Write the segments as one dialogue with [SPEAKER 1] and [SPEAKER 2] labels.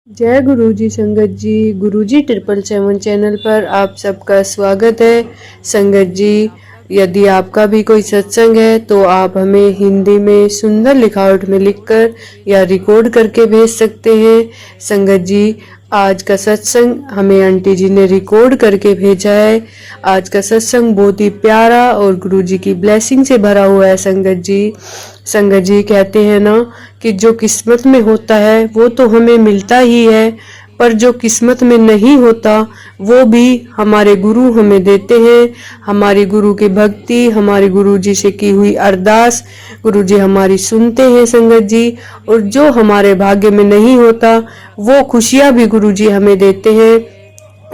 [SPEAKER 1] जय गुरु जी संगत जी। गुरु जी 777 चैनल पर आप सबका स्वागत है। संगत जी, यदि आपका भी कोई सत्संग है तो आप हमें हिंदी में सुंदर लिखावट में लिखकर या रिकॉर्ड करके भेज सकते हैं। संगत जी, आज का सत्संग हमें आंटी जी ने रिकॉर्ड करके भेजा है। आज का सत्संग बहुत ही प्यारा और गुरु जी की ब्लेसिंग से भरा हुआ है। संगत जी कहते हैं ना कि जो किस्मत में होता है वो तो हमें मिलता ही है, पर जो किस्मत में नहीं होता वो भी हमारे गुरु हमें देते हैं। हमारी गुरु की भक्ति, हमारे गुरु जी से की हुई अरदास गुरु जी हमारी सुनते हैं संगत जी। और जो हमारे भाग्य में नहीं होता वो खुशियां भी गुरु जी हमें देते हैं।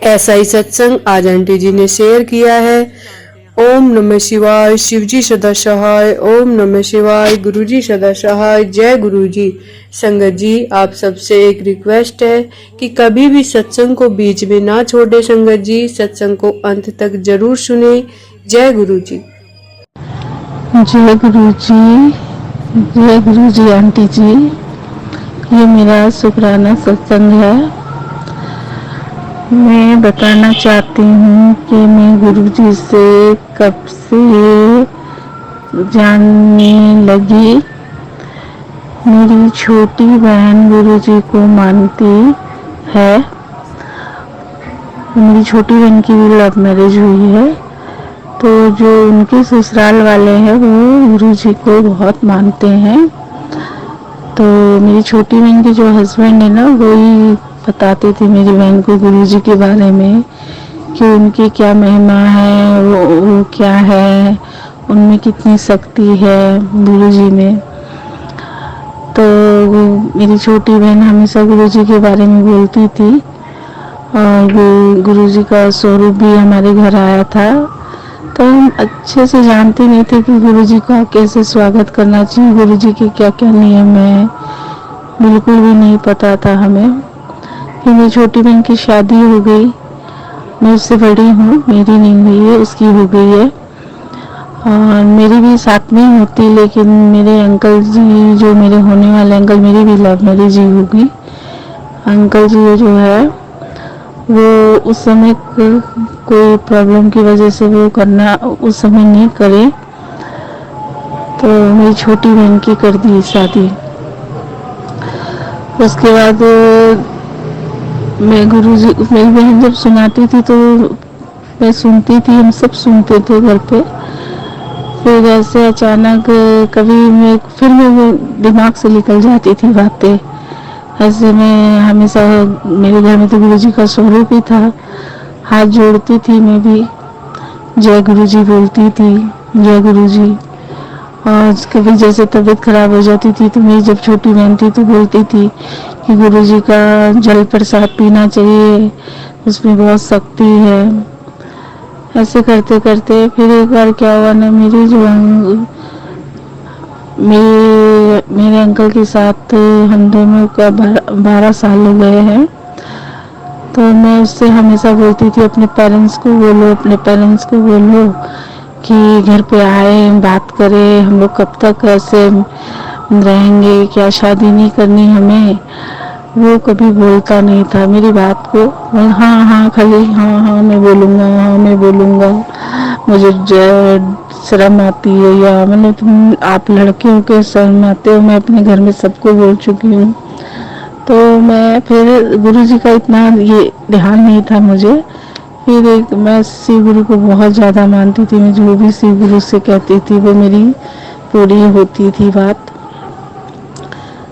[SPEAKER 1] ऐसा ही सत्संग आज आंटी जी ने शेयर किया है। ओम नमः शिवाय। शिव जी सदा सहाय। ओम नमः शिवाय। गुरु जी सदा सहाय। जय गुरु जी। संगत जी, आप सबसे एक रिक्वेस्ट है कि कभी भी सत्संग को बीच में ना छोड़े। संगत जी, सत्संग को अंत तक जरूर सुने। जय गुरु जी।
[SPEAKER 2] जय गुरु जी। जय गुरु जी। आंटी जी, ये मेरा शुक्राना सत्संग है। मैं बताना चाहती हूँ कि मैं गुरु जी से कब से जानने लगी। मेरी छोटी बहन गुरु जी को मानती है। मेरी छोटी बहन की भी लव मैरिज हुई है, तो जो उनके ससुराल वाले हैं वो गुरु जी को बहुत मानते हैं। तो मेरी छोटी बहन के जो हस्बैंड है ना, वही बताते थे मेरी बहन को गुरु जी के बारे में कि उनकी क्या महिमा है, वो क्या है, उनमें कितनी शक्ति है गुरु जी में। तो मेरी छोटी बहन हमेशा गुरु जी के बारे में बोलती थी और गुरु जी का स्वरूप भी हमारे घर आया था। तो हम अच्छे से जानते नहीं थे कि गुरु जी का कैसे स्वागत करना चाहिए, गुरु जी के क्या क्या नियम है, बिल्कुल भी नहीं पता था हमें। फिर मेरी छोटी बहन की शादी हो गई। मैं उससे बड़ी हूँ, मेरी नहीं हुई है, उसकी हो गई है। और मेरी भी साथ में ही होती, लेकिन मेरे अंकल जी, जो मेरे होने वाले अंकल, मेरी भी लव मैरिज ही होगी। अंकल जी जो है वो उस समय कोई प्रॉब्लम की वजह से वो करना उस समय नहीं करे, तो मेरी छोटी बहन की कर दी शादी। उसके बाद मैं गुरु जी, मेरी बहन जब सुनाती थी तो मैं सुनती थी, हम सब सुनते थे घर पे। फिर ऐसे अचानक कभी फिर मैं दिमाग से निकल जाती थी बातें। ऐसे में हमेशा मेरे घर में तो गुरु जी का स्वरूप ही था। हाथ जोड़ती थी मैं भी, जय गुरु जी बोलती थी, जय गुरु जी। और कभी जैसे तबीयत खराब हो जाती थी तो मेरी जब छोटी बहन थी तो बोलती थी कि गुरु जी का जल प्रसाद पीना चाहिए, उसमें बहुत शक्ति है। ऐसे करते करते फिर एक बार क्या हुआ ना, मेरे अंकल के साथ हम दोनों का 12 साल हो गए हैं। तो मैं उससे हमेशा बोलती थी अपने पेरेंट्स को बोलो, अपने पेरेंट्स को बोलो कि घर पे आए, बात करें, हम लोग कब तक ऐसे रहेंगे, क्या शादी नहीं करनी हमें। वो कभी बोलता नहीं था मेरी बात को। हाँ हाँ, खाली हाँ हाँ मैं बोलूँगा, हाँ मैं बोलूँगा, मुझे शर्म आती है, या मैंने आप लड़के हो के शर्म आते हो, मैं अपने घर में सबको बोल चुकी हूँ। तो मैं फिर गुरु जी का इतना ये ध्यान नहीं था मुझे। फिर मैं शिव गुरु को बहुत ज़्यादा मानती थी। मैं जो भी शिव गुरु से कहती थी वो मेरी पूरी होती थी बात।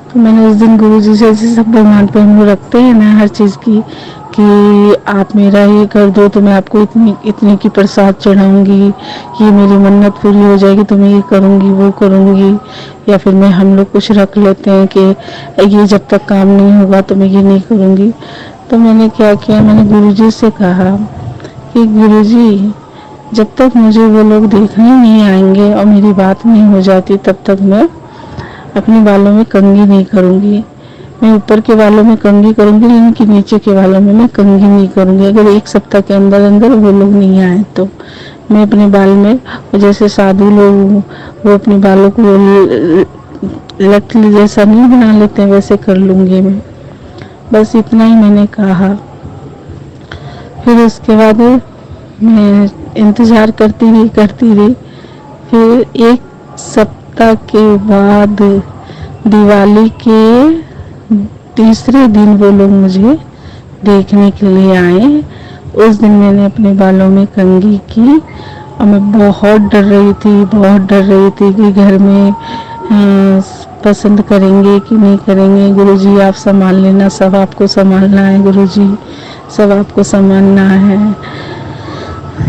[SPEAKER 2] तो मैंने उस दिन गुरु जी से, जैसे सब भगवान पे हम लोग रखते हैं ना हर चीज़ की, कि आप मेरा ये कर दो तो मैं आपको इतनी की प्रसाद चढ़ाऊंगी, ये मेरी मन्नत पूरी हो जाएगी तो मैं ये करूंगी वो करूंगी। या फिर हम लोग कुछ रख लेते हैं कि ये जब तक काम नहीं होगा तो मैं ये नहीं करूंगी। तो मैंने क्या किया, मैंने गुरु जी से कहा कि गुरु जी, जब तक मुझे वो लोग देखने नहीं आएंगे और मेरी बात नहीं हो जाती तब तक मैं अपने बालों में कंघी नहीं करूंगी। मैं ऊपर के बालों में कंघी करूंगी, लेकिन नीचे के बालों में मैं कंघी नहीं करूंगी। अगर 1 सप्ताह के अंदर अंदर वो लोग नहीं आए तो मैं अपने बाल में, जैसे साधु लोग वो अपने बालों को लट जैसा नहीं बना लेते हैं, वैसे कर लूंगी मैं। बस इतना ही मैंने कहा। फिर उसके बाद मैं इंतज़ार करती रही। फिर एक सप्ताह के बाद दिवाली के तीसरे दिन वो लोग मुझे देखने के लिए आए। उस दिन मैंने अपने बालों में कंघी की और मैं बहुत डर रही थी कि घर में पसंद करेंगे कि नहीं करेंगे। गुरुजी आप संभाल लेना, सब आपको संभालना है, गुरुजी सब आपको संभालना है।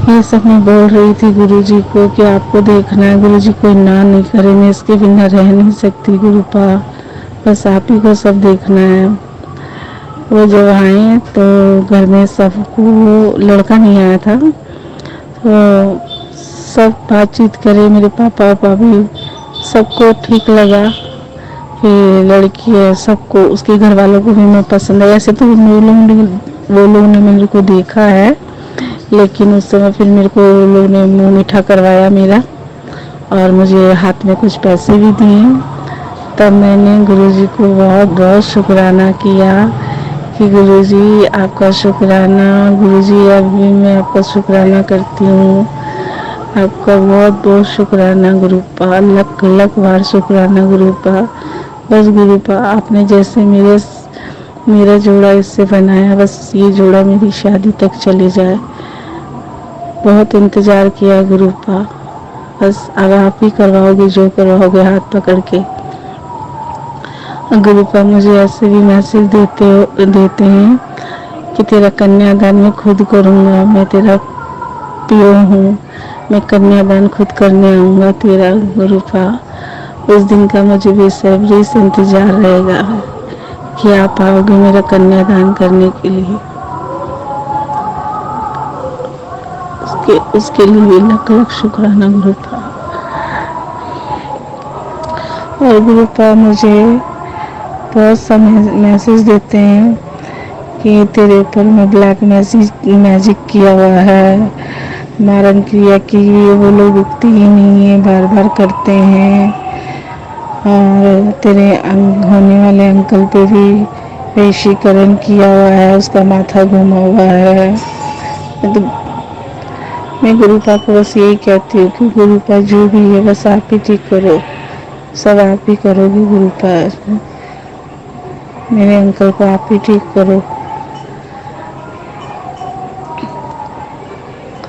[SPEAKER 2] ये सब मैं बोल रही थी गुरुजी को कि आपको देखना है, गुरुजी कोई ना नहीं करे, मैं इसके बिना रह नहीं सकती गुरुपा, बस आप ही को सब देखना है। वो जब आए तो घर में सबको, लड़का नहीं आया था, तो सब बातचीत करे, मेरे पापा भी, सबको ठीक लगा। फिर लड़की है, सबको, उसके घर वालों को भी मैं पसंद है। ऐसे तो वो लोग ने मेरे को देखा है, लेकिन उस समय फिर मेरे को लोग ने मुंह मीठा करवाया मेरा, और मुझे हाथ में कुछ पैसे भी दिए। तब मैंने गुरुजी को बहुत बहुत शुक्राना किया कि गुरुजी आपका शुक्राना, गुरुजी अभी मैं आपका शुक्राना करती हूँ, आपका बहुत बहुत शुक्राना गुरुपा, लख लख बार शुक्राना गुरुपा। बस गुरुपा आपने जैसे मेरा जोड़ा इससे बनाया, बस ये जोड़ा मेरी शादी तक चले जाए। बहुत इंतज़ार किया गुरुपा, बस अब आप ही करवाओगे जो करवाओगे हाथ पकड़ के। गुरुपा मुझे ऐसे भी मैसेज देते हैं कि तेरा कन्यादान मैं खुद करूँगा, मैं तेरा पियो हूँ, मैं कन्यादान खुद करने आऊँगा तेरा गुरुपा। उस दिन का मुझे बेसब्री से इंतज़ार रहेगा कि आप आओगे मेरा कन्यादान करने के लिए। उसके लिए भी लख लख शुक्राना गुरुपा। और गुरुपा मुझे बहुत सा मैसेज देते हैं कि तेरे ऊपर में ब्लैक मैजिक किया हुआ है, मारण क्रिया की, वो लोग रुकती ही नहीं है, बार बार करते हैं, और तेरे होने वाले अंकल पे भी वशीकरण किया हुआ है, उसका माथा घुमा हुआ है। तो मैं गुरुपा को बस यही कहती हूँ कि गुरुपा जो भी है बस आप ही ठीक करो, सब आप ही करोगे गुरुपा, मेरे अंकल को आप ही ठीक करो।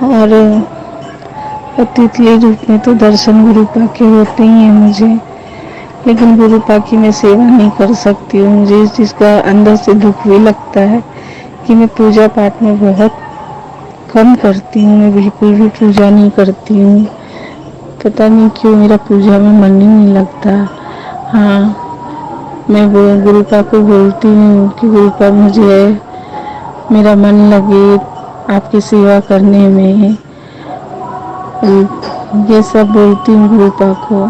[SPEAKER 2] और अतिथि रूप में तो दर्शन गुरुपा के होते ही हैं मुझे, लेकिन गुरुपा की मैं सेवा नहीं कर सकती हूँ। मुझे इस चीज़ का अंदर से दुख भी लगता है कि मैं पूजा पाठ में बहुत कम करती हूँ, मैं बिल्कुल भी पूजा नहीं करती हूँ, पता नहीं क्यों मेरा पूजा में मन ही नहीं लगता। हाँ, मैं गुरुपा को बोलती हूँ कि गुरुपा मुझे मेरा मन लगे आपकी सेवा करने में, ये सब बोलती हूँ गुरुपा को।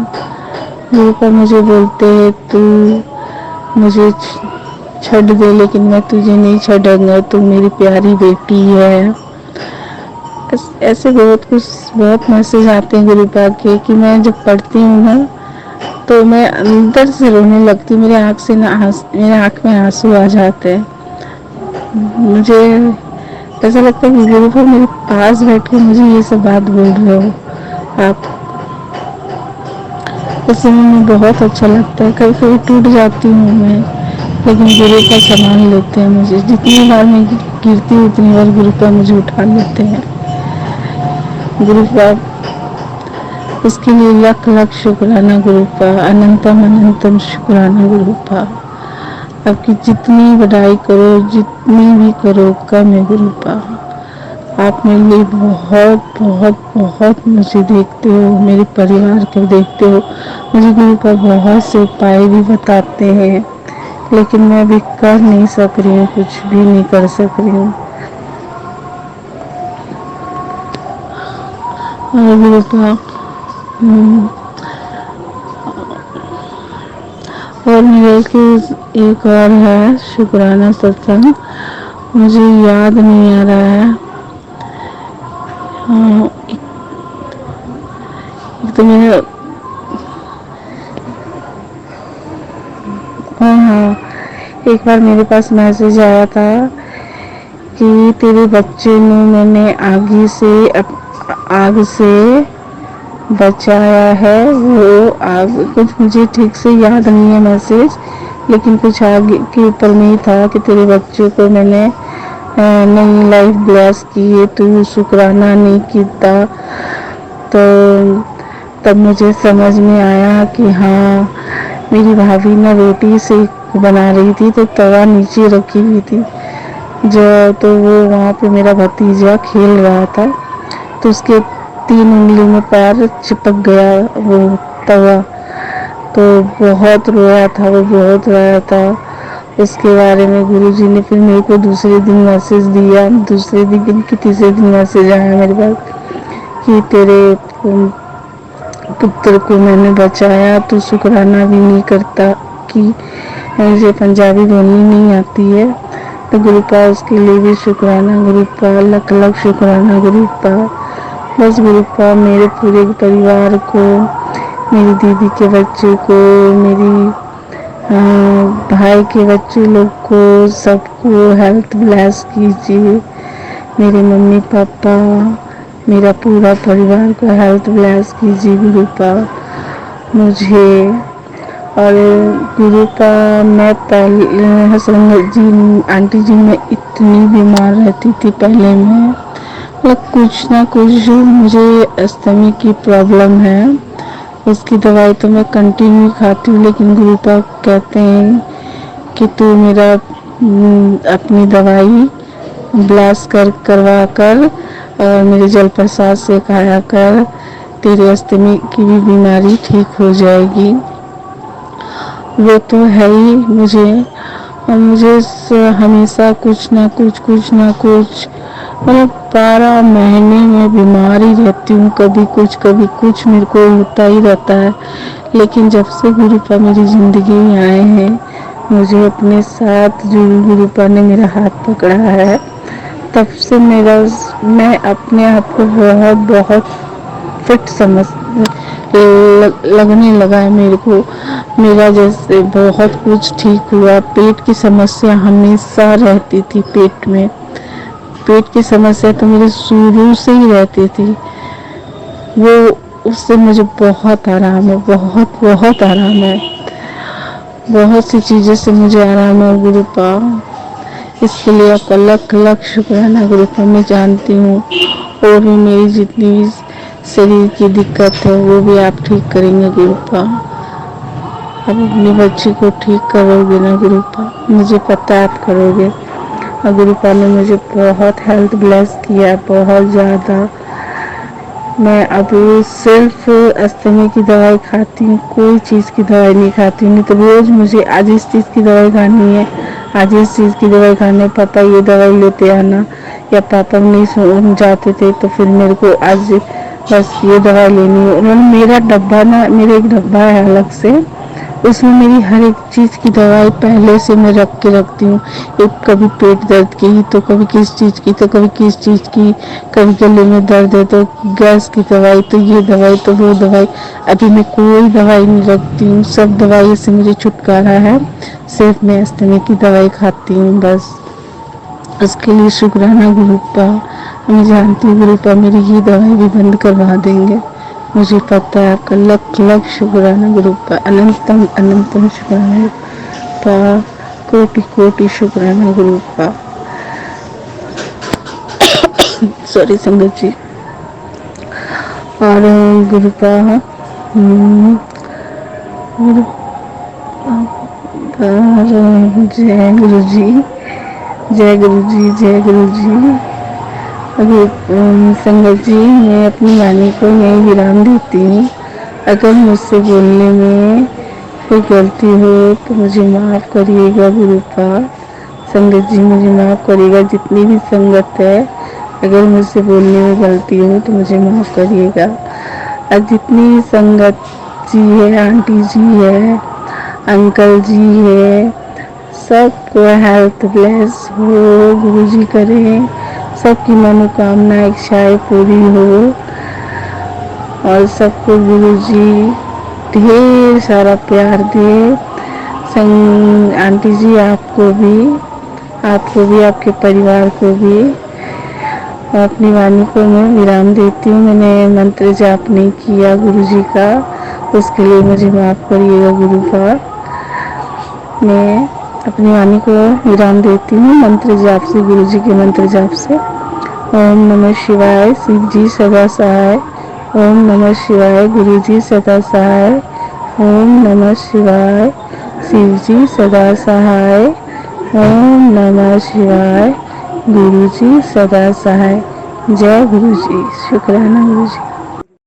[SPEAKER 2] गुरुपा मुझे बोलते हैं तू मुझे छੱड दे, लेकिन मैं तुझे नहीं छੱडूंगा, तू मेरी प्यारी बेटी है। ऐसे बहुत मैसेज आते हैं गुरुपा के कि मैं जब पढ़ती हूँ ना तो मैं अंदर से रोने लगती हूँ, मेरे आँख में आंसू आ जाते हैं। मुझे ऐसा लगता है कि गुरुपा मेरे पास बैठ के मुझे ये सब बात बोल रहे हो आप। उस समय में बहुत अच्छा लगता है, कभी कभी टूट जाती हूँ मैं, लेकिन गुरुपा संभाल लेते हैं मुझे। जितनी बार मैं गिरती हूँ उतनी बार गुरुपा मुझे उठा लेते हैं। गुरुपा, उसके लिए लख लख शुक्राना गुरुपा, अनंतम अनंतम शुक्राना गुरुपा। आपकी जितनी बढ़ाई करो, जितनी भी करो कम है गुरुपा। आप मेरे लिए बहुत बहुत बहुत मुझे देखते हो, मेरे परिवार को देखते हो। मुझे गुरुपा बहुत से उपाय भी बताते हैं, लेकिन मैं अभी कर नहीं सक रही हूँ, कुछ भी नहीं कर सक रही हूँ। और गुरुपा और मेरे एक और है शुक्राना सत्संग, मुझे याद नहीं आ रहा है। एक तो मेरा हाँ, एक बार मेरे पास मैसेज आया था कि तेरे बच्चे ने मैंने आग से बचाया है। वो आग कुछ मुझे ठीक से याद नहीं है मैसेज, लेकिन कुछ आगे के ऊपर में ही था कि तेरे बच्चे को मैंने नई लाइफ ब्लेस की है, तू शुक्राना नहीं किया। तो तब मुझे समझ में आया कि हाँ, मेरी भाभी ने रोटी से बना रही थी तो तवा नीचे रखी हुई थी, जो तो वो वहाँ पे मेरा भतीजा खेल रहा था तो उसके 3 उंगली में पैर चिपक गया वो तवा, तो बहुत रोया था वो, बहुत रोया था। उसके बारे में गुरुजी ने फिर मेरे को दूसरे दिन मैसेज दिया, दूसरे दिन कि तीसरे दिन मैसेज आया मेरे पास कि तेरे पुत्र को मैंने बचाया, तो शुक्राना भी नहीं करता कि मुझे पंजाबी बोलनी नहीं आती है। तो गुरुपा उसके लिए भी शुक्राना गुरुपा, लख लख शुक्राना गुरुपा। बस गुरुपा मेरे पूरे परिवार को, मेरी दीदी के बच्चे को, मेरी भाई के बच्चे लोग को, सबको हेल्थ ब्लेस कीजिए। मेरे मम्मी पापा, मेरा पूरा परिवार को हेल्थ ब्लेस कीजिए गुरुपा मुझे। और गुरुपा मैं पहले हसरंगत जी आंटी जी मैं इतनी बीमार रहती थी पहले में, मतलब कुछ ना कुछ मुझे अस्थमी की प्रॉब्लम है, उसकी दवाई तो मैं कंटिन्यू खाती हूँ, लेकिन गुरुपा कहते हैं कि तू मेरा अपनी दवाई ब्लास करवा कर और मेरे जल प्रसाद से खाया कर, तेरे अस्थमी की भी बीमारी ठीक हो जाएगी। वो तो है ही मुझे, और मुझे हमेशा कुछ ना कुछ मतलब 12 महीने में बीमार ही रहती हूँ, कभी कुछ मेरे को होता ही रहता है। लेकिन जब से गुरुपा मेरी जिंदगी में आए हैं, मुझे अपने साथ जो गुरुपा ने मेरा हाथ पकड़ा है, तब से मैं अपने आप को बहुत फिट लगने लगा है मेरे को। मेरा जैसे बहुत कुछ ठीक हुआ। पेट की समस्या हमेशा रहती थी, पेट की समस्या तो मेरे शुरू से ही रहती थी, वो उससे मुझे बहुत आराम है, बहुत आराम है। बहुत सी चीज़ों से मुझे आराम है गुरुपा, इसके लिए आपका लख लख शुक्राना गुरुपा। मैं जानती हूँ और भी मेरी जितनी भी शरीर की दिक्कत है वो भी आप ठीक करेंगे गुरुपा। आप अपने बच्चे को ठीक करोगे ना गुरुपा, मुझे पता है आप करोगे। और गुरुपा ने मुझे बहुत हेल्थ ब्लेस किया, बहुत ज़्यादा। मैं अभी सिर्फ अस्थमा की दवाई खाती हूँ, कोई चीज़ की दवाई नहीं खाती हूँ। नहीं तो रोज़ मुझे आज इस चीज़ की दवाई खानी है, आज इस चीज़ की दवाई खानी है, पापा ये दवाई लेते आना, या पापा नहीं जाते थे तो फिर मेरे को आज बस ये दवाई लेनी है। उन्होंने मेरा एक डब्बा है अलग से, उसमें मेरी हर एक चीज़ की दवाई पहले से मैं रख के रखती हूँ। एक कभी पेट दर्द की, तो कभी किस चीज़ की, तो कभी किस चीज़ की, कभी गले में दर्द है तो गैस की दवाई, तो ये दवाई तो वो दवाई। अभी मैं कोई दवाई नहीं रखती हूँ, सब दवाई से मुझे छुटकारा है, सिर्फ मैं अस्थमा की दवाई खाती हूँ बस। उसके लिए शुक्राना गुरुपा। मैं जानती हूँ गुरुपा मेरी ये दवाई भी बंद करवा देंगे, मुझे पता है। आपका लख लख शुक्राना गुरुपा, अनंतम शुक्राना गुरुपा, कोटि कोटि शुक्राना गुरुपा। सॉरी संगत जी। और गुरुपा जय गुरु जी, जय गुरु जी, जय गुरु जी। अभी संगत जी मैं अपनी वाणी को यही विराम देती हूँ। अगर मुझसे बोलने में कोई गलती हो तो मुझे माफ़ करिएगा गुरुपा। संगत जी मुझे माफ़ करिएगा, जितनी भी संगत है अगर मुझसे बोलने में गलती हो तो मुझे माफ़ करिएगा। और जितनी भी संगत जी है, आंटी जी है, अंकल जी है, सबको हेल्थ ब्लेस हो, गुरु जी करें सबकी मनोकामना इच्छाएं पूरी हो, और सबको गुरु जी ढेर सारा प्यार दे, आंटी जी आपको भी आपके परिवार को भी अपनी वाणी को मैं विराम देती हूँ। मैंने मंत्र जाप नहीं किया गुरु जी का, उसके लिए मुझे माफ़ करिएगा गुरु का। मैं अपनी वाणी को विराम देती हूँ मंत्र जाप से, गुरु जी के मंत्र जाप से। ओम नमः शिवाय, शिव जी सदा सहाय। ओम नमः शिवाय, गुरु जी सदा सहाय। ओम नमः शिवाय, शिव जी सदा सहाय। ओम नमः शिवाय, गुरु जी सदा सहाय। जय गुरु जी। शुक्राना गुरु जी।